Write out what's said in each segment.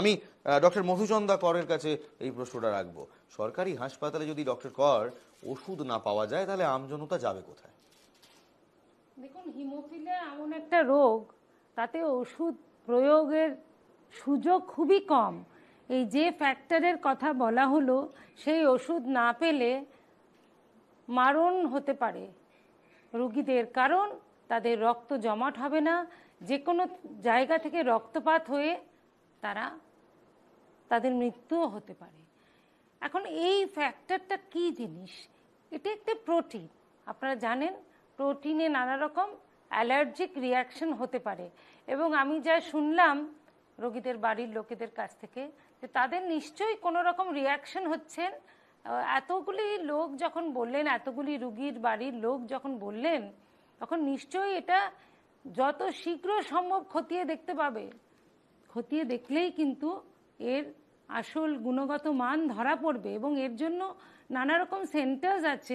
আমি ডক্টর মধুচন্দা করের কাছে এই প্রশ্নটা রাখবো। সরকারি হাসপাতালে যদি ডক্টর কর ওষুধ না পাওয়া যায় তাহলে আমজনতা যাবে কোথায়? দেখুন, হিমোফিলিয়া এমন একটা রোগ, তাতে ওষুধ প্রয়োগের সুযোগ খুবই কম। এই যে ফ্যাক্টরের কথা বলা হলো, সেই ওষুধ না পেলে মারণ হতে পারে রোগীদের, কারণ তাদের রক্ত জমাট হবে না, যে কোনো জায়গা থেকে রক্তপাত হয়ে তাদের মৃত্যুও হতে পারে। এখন এই ফ্যাক্টরটা কি জিনিস? এটা একটা প্রোটিন। আপনারা জানেন, প্রোটিনে নানা রকম অ্যালার্জিক রিয়াকশন হতে পারে, এবং আমি যা শুনলাম রোগীদের বাড়ির লোকেদের কাছ থেকে, যে তাদের নিশ্চয়ই কোনো রকম রিয়াকশন হচ্ছেন। এতগুলি লোক যখন বললেন, এতগুলি রুগীর বাড়ির লোক যখন বললেন, তখন নিশ্চয়ই এটা যত শীঘ্র সম্ভব খতিয়ে দেখতে পাবে। খতিয়ে দেখলেই কিন্তু এর আসল গুণগত মান ধরা পড়বে, এবং এর জন্য নানা রকম সেন্টার্স আছে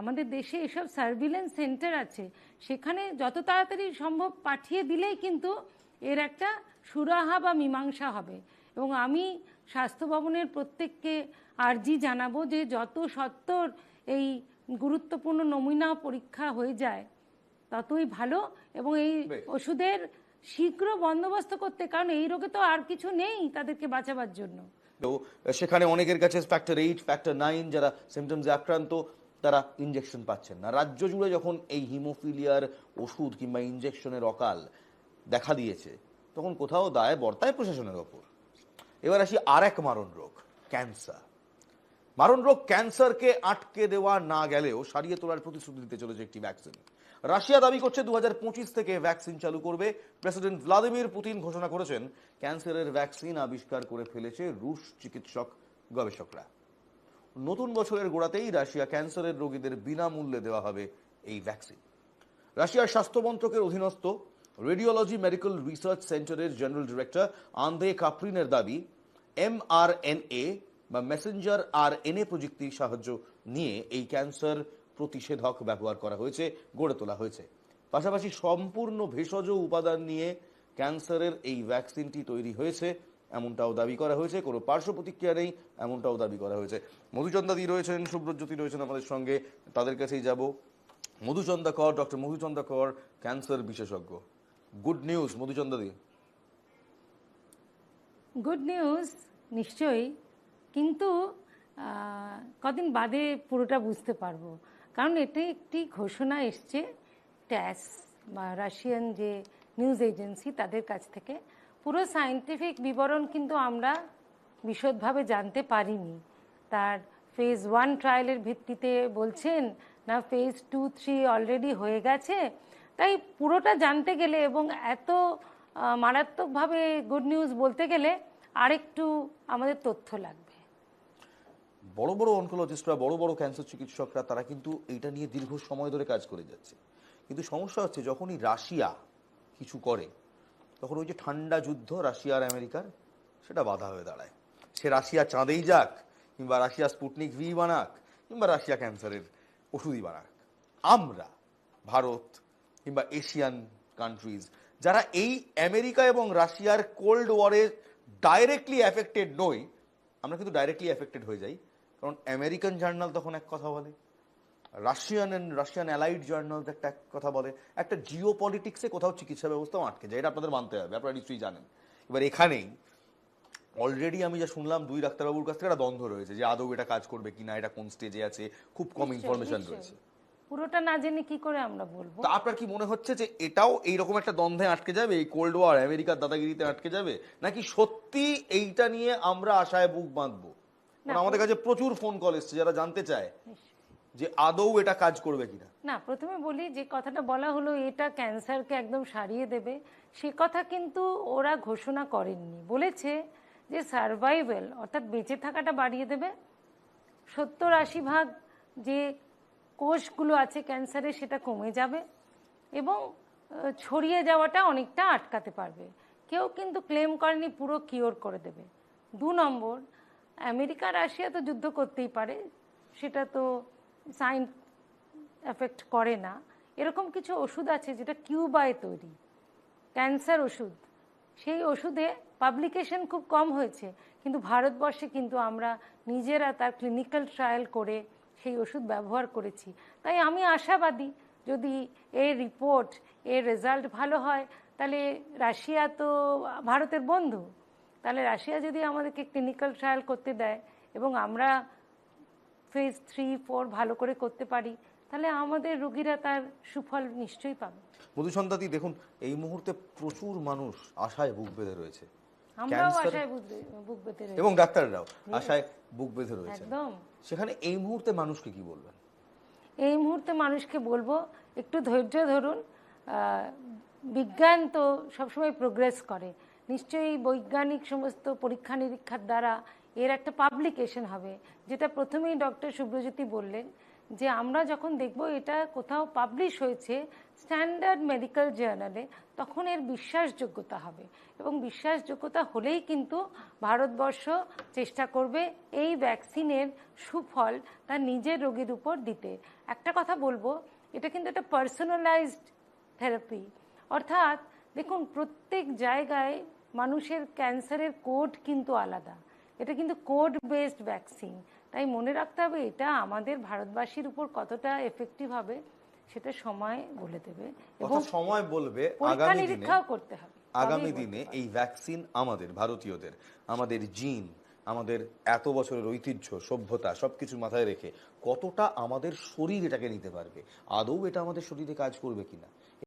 আমাদের দেশে, এসব সার্ভিলেন্স সেন্টার আছে। সেখানে যত তাড়াতাড়ি সম্ভব পাঠিয়ে দিলেই কিন্তু এর একটা সুরাহা বা মীমাংসা হবে। এবং আমি স্বাস্থ্য ভবনের প্রত্যেককে আর্জি জানাবো যে যত সত্বর এই গুরুত্বপূর্ণ নমুনা পরীক্ষা হয়ে যায় ততই ভালো, এবং এই ওষুধের শীঘ্র বন্দোবস্ত করতে, কারণ এই রোগে তো আর কিছু নেই তাদেরকে বাঁচাবার জন্য। তো সেখানে অনেকের কাছে ফ্যাক্টর 8, ফ্যাক্টর 9 যারা সিমটমসে আক্রান্ত তারা ইনজেকশন পাচ্ছেন না। রাজ্য জুড়ে যখন এই হিমোফিলিয়ার ওষুধ কিংবা ইনজেকশনের অকাল দেখা দিয়েছে, তখন কোথাও দায় বর্তায় প্রশাসনের ওপর। এবার আসি আর এক মারণ রোগ, ক্যান্সার। মারণ রোগ ক্যান্সারকে আটকে দেওয়া না গেলেও সারিয়ে তোলার প্রতিশ্রুতি দিতে চলেছে একটি ভ্যাকসিন। রাশিয়া দাবি করছে 2025 থেকে ভ্যাকসিন চালু করবে। প্রেসিডেন্ট ভ্লাদিমির পুতিন ঘোষণা করেছেন ক্যান্সারের ভ্যাকসিন আবিষ্কার করে ফেলেছে রুশ চিকিৎসক গবেষকরা। নতুন বছরের গোড়াতেই রাশিয়া ক্যান্সারের রোগীদের বিনামূল্যে দেওয়া হবে এই ভ্যাকসিন। রাশিয়ার স্বাস্থ্য মন্ত্রকের অধীনস্থ রেডিওলজি মেডিকেল রিসার্চ সেন্টারের জেনারেল ডিরেক্টর আন্দ্রে কাপ্রিনের দাবি, mRNA বা মেসেঞ্জার আরএনএ প্রযুক্তির সাহায্য নিয়ে এই ক্যান্সার প্রতিষেধক ব্যবহার করা হয়েছে, গড়ে তোলা হয়েছে। পাশাপাশি সম্পূর্ণ ভেষজ উপাদান নিয়ে ক্যান্সারের এই ভ্যাকসিনটি তৈরি হয়েছে এমনটাও দাবি করা হয়েছে। কোনো পার্শ্ব প্রতিক্রিয়া নেই এমনটাও দাবি করা হয়েছে। মধুচন্দাদি রয়েছেন, সুব্রজ্যোতি রয়েছেন আমাদের সঙ্গে, তাদের কাছেই যাব। মধুচন্দা কর, ডক্টর মধুচন্দা কর, ক্যান্সার বিশেষজ্ঞ। গুড নিউজ মধুচন্দাদি। গুড নিউজ নিশ্চয়ই, কিন্তু কদিন বাদে পুরোটা বুঝতে পারবো, কারণ এটা একটি ঘোষণা এসছে ট্যাস বা রাশিয়ান যে নিউজ এজেন্সি তাদের কাছ থেকে। পুরো সায়েন্টিফিক বিবরণ কিন্তু আমরা বিশদভাবে জানতে পারিনি। তার ফেজ 1 ট্রায়ালের ভিত্তিতে বলছেন না ফেজ 2, 3 অলরেডি হয়ে গেছে। তাই পুরোটা জানতে গেলে এবং এত মারাত্মকভাবে গুড নিউজ বলতে গেলে আরেকটু আমাদের তথ্য লাগবে। বড় বড় অনকোলজিস্টরা, বড় বড় ক্যান্সার চিকিৎসকরা তারা কিন্তু এইটা নিয়ে দীর্ঘ সময় ধরে কাজ করে যাচ্ছে। কিন্তু সমস্যা হচ্ছে যখনই রাশিয়া কিছু করে, তখন ওই যে ঠান্ডা যুদ্ধ রাশিয়া আর আমেরিকার, সেটা বাধা হয়ে দাঁড়ায়। সে রাশিয়া চাঁদেই যাক, কিংবা রাশিয়া স্পুটনিক ভি বানাক, কিংবা রাশিয়া ক্যান্সারের ওষুধই বানাক, আমরা ভারত কিংবা এশিয়ান কান্ট্রিজ যারা এই আমেরিকা এবং রাশিয়ার কোল্ড ওয়ারে ডাইরেক্টলি এফেক্টেড নই, আমরা কিন্তু ডাইরেক্টলি এফেক্টেড হয়ে যাই। কারণ আমেরিকান জার্নাল তখন এক কথা বলে, রাশিয়ান অ্যালাইড জার্নাল একটা কথা বলে, একটা জিও পলিটিক্সে কোথাও চিকিৎসা ব্যবস্থাও আটকে যায়। এটা আপনাদের মানতে হবে, আপনারা নিশ্চয়ই জানেন। এবার এখানেই অলরেডি আমি যা শুনলাম 2 ডাক্তারবাবুর কাছ থেকে একটা দ্বন্দ্ব রয়েছে যে আদৌ এটা কাজ করবে কিনা, এটা কোন স্টেজে আছে, খুব কম ইনফরমেশন রয়েছে। পুরোটা না জেনে কি করে আমরা বলবো? তা আপনার কি মনে হচ্ছে যে এটাও এইরকম একটা দ্বন্দ্বে আটকে যাবে, এই কোল্ড ওয়ার আমেরিকার দাদাগিরিতে আটকে যাবে, নাকি সত্যি এইটা নিয়ে আমরা আশায় বুক বাঁধবো? আমাদের কাছে প্রচুর ফোন কল এসছে যারা জানতে চায় যে আদৌ এটা কাজ করবে কিনা। না, প্রথমে বলি যে কথাটা বলা হলো এটা ক্যান্সারকে একদম সারিয়ে দেবে, সে কথা কিন্তু ওরা ঘোষণা করেননি। বলেছে যে সার্ভাইভাল অর্থাৎ বেঁচে থাকাটা বাড়িয়ে দেবে, 70-80% যে কোষগুলো আছে ক্যান্সারে সেটা কমে যাবে, এবং ছড়িয়ে যাওয়াটা অনেকটা আটকাতে পারবে। কেউ কিন্তু ক্লেম করেনি পুরো কিওর করে দেবে। 2 নম্বর, আমেরিকা রাশিয়া তো যুদ্ধ করতেই পারে, সেটা তো সায়েন্স এফেক্ট করে না। এরকম কিছু ওষুধ আছে যেটা কিউবায় তৈরি, ক্যান্সার ওষুধ। সেই ওষুধে পাবলিকেশন খুব কম হয়েছে, কিন্তু ভারতবর্ষে কিন্তু আমরা নিজেরা তার ক্লিনিক্যাল ট্রায়াল করে সেই ওষুধ ব্যবহার করেছি। তাই আমি আশাবাদী, যদি এর রিপোর্ট, এর রেজাল্ট ভালো হয়, তাহলে রাশিয়া তো ভারতের বন্ধু, তাহলে রাশিয়া যদি আমাদেরকে ক্লিনিক্যাল ট্রায়াল করতে দেয় এবং আমরা ফেজ 3, 4 ভালো করে করতে পারি, তাহলে আমাদের রোগীরা তার সুফল নিশ্চয়ই পাবে। মধুসন্ধাতি, দেখুন এই মুহূর্তে প্রচুর মানুষ আশায় বুক বেঁধে রয়েছে, আমরাও ক্যান্সার আশায় বুক পেতে রয়েছি। এবং ডাক্তাররাও আশায় বুক বেঁধে রয়েছে। একদম। সেখানে এই মুহূর্তে মানুষকে কি বলবেন? এই মুহূর্তে মানুষকে বলবো, একটু ধৈর্য ধরুন। বিজ্ঞান তো সবসময় প্রোগ্রেস করে, নিশ্চয়ই বৈজ্ঞানিক সমস্ত পরীক্ষা নিরীক্ষার দ্বারা এর একটা পাবলিকেশন হবে, যেটা প্রথমেই ডক্টর সুব্রজ্যোতি বললেন, যে আমরা যখন দেখব এটা কোথাও পাবলিশ হয়েছে স্ট্যান্ডার্ড মেডিকেল জার্নালে, তখন এর বিশ্বাসযোগ্যতা হবে, এবং বিশ্বাসযোগ্যতা হলেই কিন্তু ভারতবর্ষ চেষ্টা করবে এই ভ্যাকসিনের সুফল তার নিজের রোগীর উপর দিতে। একটা কথা বলবো, এটা কিন্তু একটা পার্সোনালাইজড থেরাপি, অর্থাৎ দেখুন প্রত্যেক জায়গায় মানুষের ক্যান্সারের কোড কিন্তু আলাদা, এটা কিন্তু কোড বেসড ভ্যাকসিন। তাই মনে রাখতে হবে এটা আমাদের ভারতবাসীর উপর কতটা এফেক্টিভ হবে সেটা সময় বলে দেবে, এবং সময় বলবে। পরীক্ষা নিরীক্ষাও করতে হবে। আগামী দিনে এই ভ্যাকসিন আমাদের ভারতীয়দের, আমাদের জিন, আমাদের এত বছরের ঐতিহ্য, সভ্যতা সবকিছু মাথায় রেখে কতটা আমাদের শরীর এটাকে নিতে পারবে, আদৌ এটা আমাদের শরীরে কাজ করবে কিনা,